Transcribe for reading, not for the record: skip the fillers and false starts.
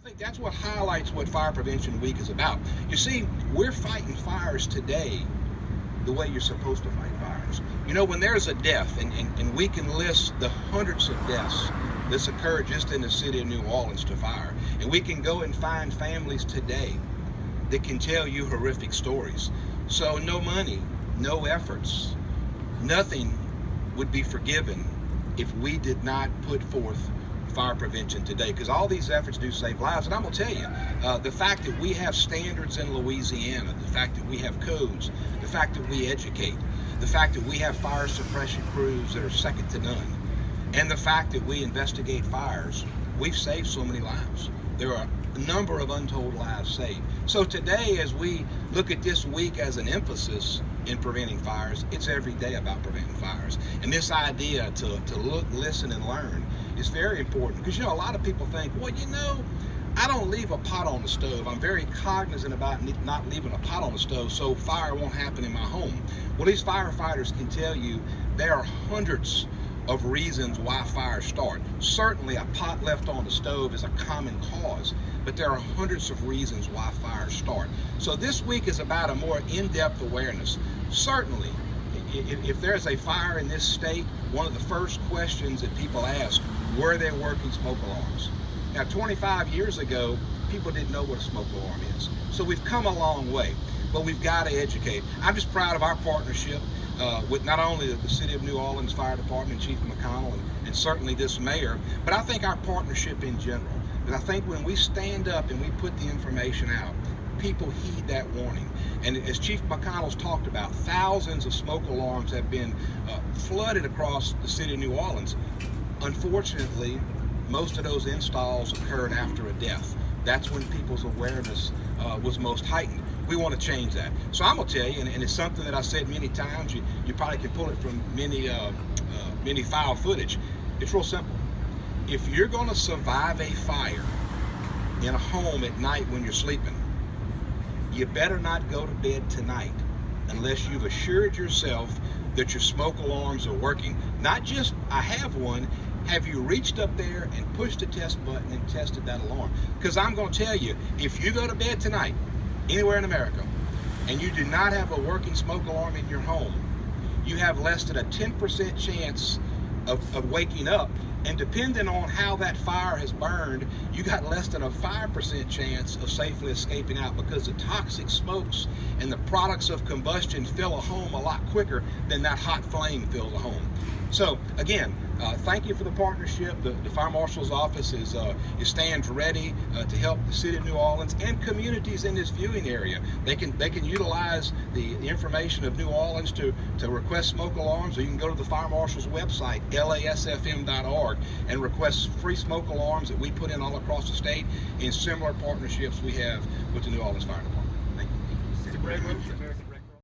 think that's what highlights what Fire Prevention Week is about. You see, we're fighting fires today the way you're supposed to fight fires. You know, when there's a death, and we can list the hundreds of deaths that's occurred just in the city of New Orleans to fire, and we can go and find families today that can tell you horrific stories. So no money, no efforts, nothing would be forgiven if we did not put forth fire prevention today, because all these efforts do save lives. And I'm going to tell you, the fact that we have standards in Louisiana, the fact that we have codes, the fact that we educate, the fact that we have fire suppression crews that are second to none, and the fact that we investigate fires, we've saved so many lives. There are a number of untold lives saved. So today, as we look at this week as an emphasis in preventing fires, it's every day about preventing fires. And this idea to look, listen, and learn is very important, because, you know, a lot of people think, well, you know, I don't leave a pot on the stove. I'm very cognizant about not leaving a pot on the stove so fire won't happen in my home. Well, these firefighters can tell you there are hundreds of reasons why fires start. Certainly a pot left on the stove is a common cause, but there are hundreds of reasons why fires start. So this week is about a more in-depth awareness. Certainly, if there's a fire in this state, one of the first questions that people ask, were there working smoke alarms? Now, 25 years ago, people didn't know what a smoke alarm is. So we've come a long way, but we've got to educate. I'm just proud of our partnership with not only the City of New Orleans Fire Department, Chief McConnell, and certainly this mayor, but I think our partnership in general. Because I think when we stand up and we put the information out, people heed that warning. And as Chief McConnell's talked about, thousands of smoke alarms have been flooded across the city of New Orleans. Unfortunately, most of those installs occurred after a death. That's when people's awareness was most heightened. We want to change that. So I'm going to tell you, and it's something that I said many times, you probably can pull it from many file footage. It's real simple. If you're going to survive a fire in a home at night when you're sleeping, you better not go to bed tonight unless you've assured yourself that your smoke alarms are working. Not just, I have one, have you reached up there and pushed the test button and tested that alarm? Because I'm going to tell you, if you go to bed tonight, anywhere in America, and you do not have a working smoke alarm in your home, you have less than a 10% chance of waking up. And depending on how that fire has burned, you got less than a 5% chance of safely escaping out, because the toxic smokes and the products of combustion fill a home a lot quicker than that hot flame fills a home. So again, thank you for the partnership. The Fire Marshal's office stands ready to help the city of New Orleans and communities in this viewing area. They can utilize the information of New Orleans to request smoke alarms, or you can go to the Fire Marshal's website, lasfm.org, and request free smoke alarms that we put in all across the state in similar partnerships we have with the New Orleans Fire Department. Thank you.